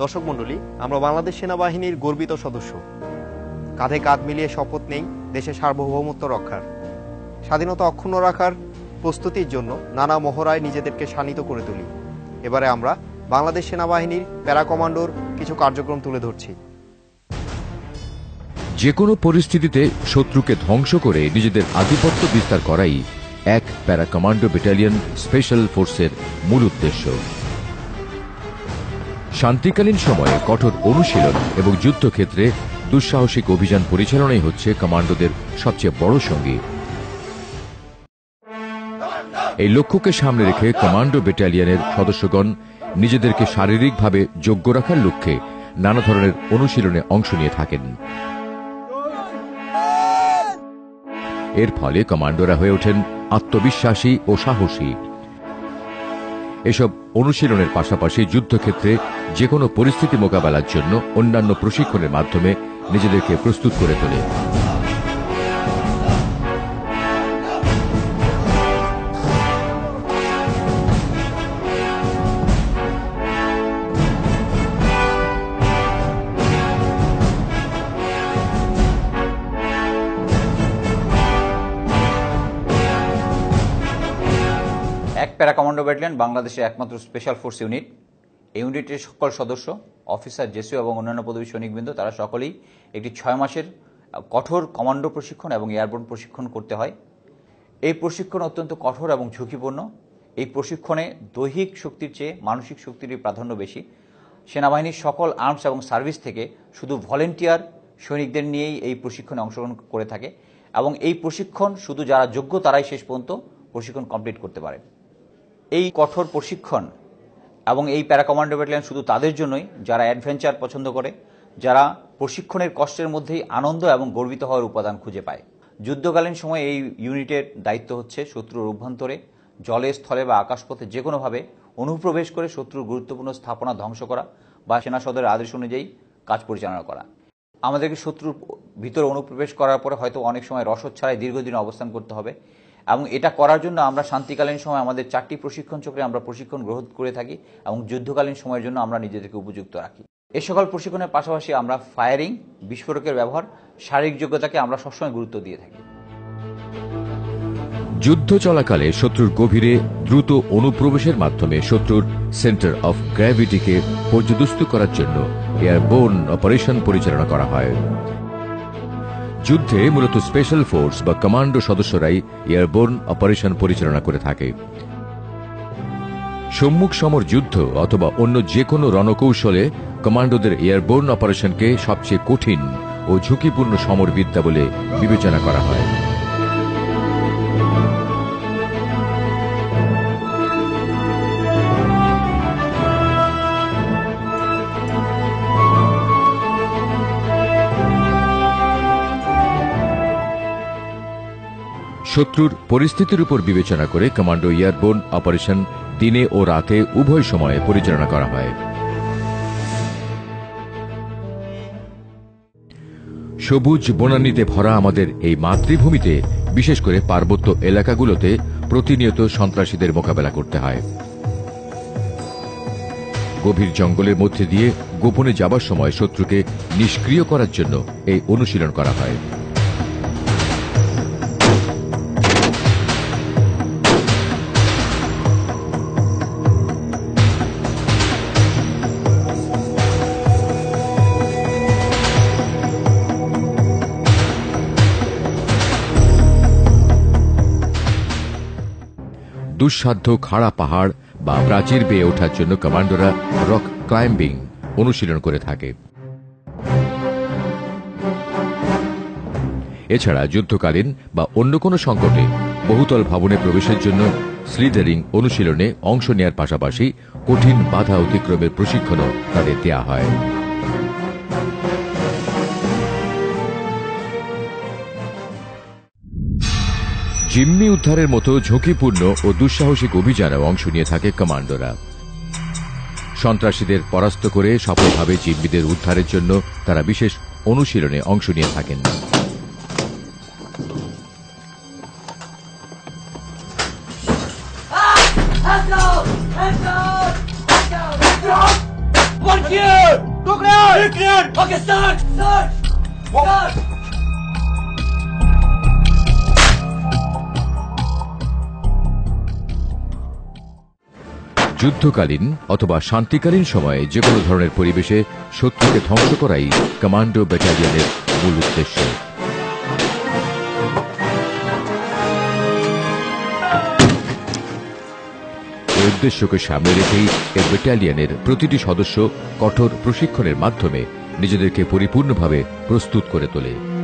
দর্শক মণ্ডলী, আমরা বাংলাদেশ সেনাবাহিনীর গর্বিত সদস্য। কাঁধে কাঁধ মিলিয়ে শপথ নেই দেশের সার্বভৌমত্ব রক্ষার, স্বাধীনতা অক্ষুণ্ণ রাখার প্রস্তুতির জন্য নানা মহড়ায় নিজেদেরকে শানিত করে তুলি। এবারে আমরা বাংলাদেশ সেনাবাহিনীর প্যারা কমান্ডোর কিছু কার্যক্রম তুলে ধরছি। যে কোনো পরিস্থিতিতে শত্রুকে ধ্বংস করে নিজেদের আধিপত্য বিস্তার করাই এক প্যারা কমান্ডো ব্যাটালিয়ন স্পেশাল ফোর্সের মূল উদ্দেশ্য। শান্তিকালীন সময়ে কঠোর অনুশীলন এবং যুদ্ধক্ষেত্রে দুঃসাহসিক অভিযান পরিচালনাই হচ্ছে কমান্ডোদের সবচেয়ে বড় সঙ্গী। এই লক্ষ্যকে সামনে রেখে কমান্ডো ব্যাটালিয়নের সদস্যগণ নিজেদেরকে শারীরিকভাবে যোগ্য রাখার লক্ষ্যে নানা ধরনের অনুশীলনে অংশ নিয়ে থাকেন। এর ফলে কমান্ডোরা হয়ে ওঠেন আত্মবিশ্বাসী ও সাহসী। এসব অনুশীলনের পাশাপাশি যুদ্ধক্ষেত্রে যে কোনো পরিস্থিতি মোকাবেলার জন্য অন্যান্য প্রশিক্ষণের মাধ্যমে নিজেদেরকে প্রস্তুত করে তোলে। এক প্যারা কমান্ডো ব্যাটালিয়ন বাংলাদেশের একমাত্র স্পেশাল ফোর্স ইউনিট। এই ইউনিটের সকল সদস্য, অফিসার, জেসিও এবং অন্যান্য পদবী সৈনিকবৃন্দ তারা সকলেই একটি 6 মাসের কঠোর কমান্ডো প্রশিক্ষণ এবং এয়ারবোর্ন প্রশিক্ষণ করতে হয়। এই প্রশিক্ষণ অত্যন্ত কঠোর এবং ঝুঁকিপূর্ণ। এই প্রশিক্ষণে দৈহিক শক্তির চেয়ে মানসিক শক্তিরই প্রাধান্য বেশি। সেনাবাহিনীর সকল আর্মস এবং সার্ভিস থেকে শুধু ভলেন্টিয়ার সৈনিকদের নিয়েই এই প্রশিক্ষণে অংশগ্রহণ করে থাকে এবং এই প্রশিক্ষণ শুধু যারা যোগ্য তারাই শেষ পর্যন্ত প্রশিক্ষণ কমপ্লিট করতে পারে। এই কঠোর প্রশিক্ষণ এবং এই প্যারা কমান্ডো ব্যাটালিয়ন শুধু তাদের জন্যই যারা অ্যাডভেঞ্চার পছন্দ করে, যারা প্রশিক্ষণের কষ্টের মধ্যেই আনন্দ এবং গর্বিত হওয়ার উপাদান খুঁজে পায়। যুদ্ধকালীন সময়ে এই ইউনিটের দায়িত্ব হচ্ছে শত্রুর অভ্যন্তরে, জলে, স্থলে বা আকাশপথে যে কোনোভাবে অনুপ্রবেশ করে শত্রুর গুরুত্বপূর্ণ স্থাপনা ধ্বংস করা বা সেনা সদরের আদেশ অনুযায়ী কাজ পরিচালনা করা। আমাদেরকে শত্রুর ভিতরে অনুপ্রবেশ করার পরে হয়তো অনেক সময় রসদ ছাড়াই দীর্ঘদিন অবস্থান করতে হবে এবং এটা করার জন্য আমরা শান্তিকালীন সময় আমাদের 4টি প্রশিক্ষণ চক্রে আমরা প্রশিক্ষণ গ্রহণ করে থাকি এবং যুদ্ধকালীন সময়ের জন্য আমরা নিজেদেরকে উপযুক্ত রাখি। এই সকল প্রশিক্ষণের পাশাপাশি আমরা ফায়ারিং, বিস্ফোরকের ব্যবহার, শারীরিক যোগ্যতাকে আমরা সবসময় গুরুত্ব দিয়ে থাকি। যুদ্ধ চলাকালে শত্রুর গভীরে দ্রুত অনুপ্রবেশের মাধ্যমে শত্রুর সেন্টার অফ গ্র্যাভিটিকে পর্যদস্ত করার জন্য এয়ারবোর্ন অপারেশন পরিচালনা করা হয়। যুদ্ধে মূলত স্পেশাল ফোর্স বা কমান্ডো সদস্যরাই এয়ারবোর্ন অপারেশন পরিচালনা করে থাকে। সম্মুখ সমর যুদ্ধ অথবা অন্য যে কোনো রণকৌশলে কমান্ডোদের এয়ারবোর্ন অপারেশনকে সবচেয়ে কঠিন ও ঝুঁকিপূর্ণ সমরবিদ্যা বলে বিবেচনা করা হয়। শত্রুর পরিস্থিতির উপর বিবেচনা করে কমান্ডো এয়ারবোর্ন অপারেশন দিনে ও রাতে উভয় সময়ে পরিচালনা করা হয়। সবুজ বনানীতে ভরা আমাদের এই মাতৃভূমিতে, বিশেষ করে পার্বত্য এলাকাগুলোতে প্রতিনিয়ত সন্ত্রাসীদের মোকাবেলা করতে হয়। গভীর জঙ্গলের মধ্যে দিয়ে গোপনে যাবার সময় শত্রুকে নিষ্ক্রিয় করার জন্য এই অনুশীলন করা হয়। দুঃসাধ্য খাড়া পাহাড় বা প্রাচীর বেয়ে ওঠার জন্য কমান্ডোরা রক ক্লাইম্বিং অনুশীলন করে থাকে। এছাড়া যুদ্ধকালীন বা অন্য কোনো সংকটে বহুতল ভবনে প্রবেশের জন্য স্লিদারিং অনুশীলনে অংশ নেওয়ার পাশাপাশি কঠিন বাধা অতিক্রমের প্রশিক্ষণও তাদের দেয়া হয়। জিম্মি উদ্ধারের মতো ঝুঁকিপূর্ণ ও দুঃসাহসিক অভিযানে অংশ নিয়ে থাকে কমান্ডোরা। সন্ত্রাসীদের পরাস্ত করে সফলভাবে জিম্মিদের উদ্ধারের জন্য তারা বিশেষ অনুশীলনে অংশ নিয়ে থাকেন। Hands down! Hands down! Hands down! Hands down! One here! যুদ্ধকালীন অথবা শান্তিকালীন সময়ে যে কোনো ধরনের পরিবেশে শত্রুকে ধ্বংস করাই কমান্ডো ব্যাটালিয়নের মূল উদ্দেশ্য। এই উদ্দেশ্যকে সামনে রেখেই এই ব্যাটালিয়নের প্রতিটি সদস্য কঠোর প্রশিক্ষণের মাধ্যমে নিজেদেরকে পরিপূর্ণভাবে প্রস্তুত করে তোলে।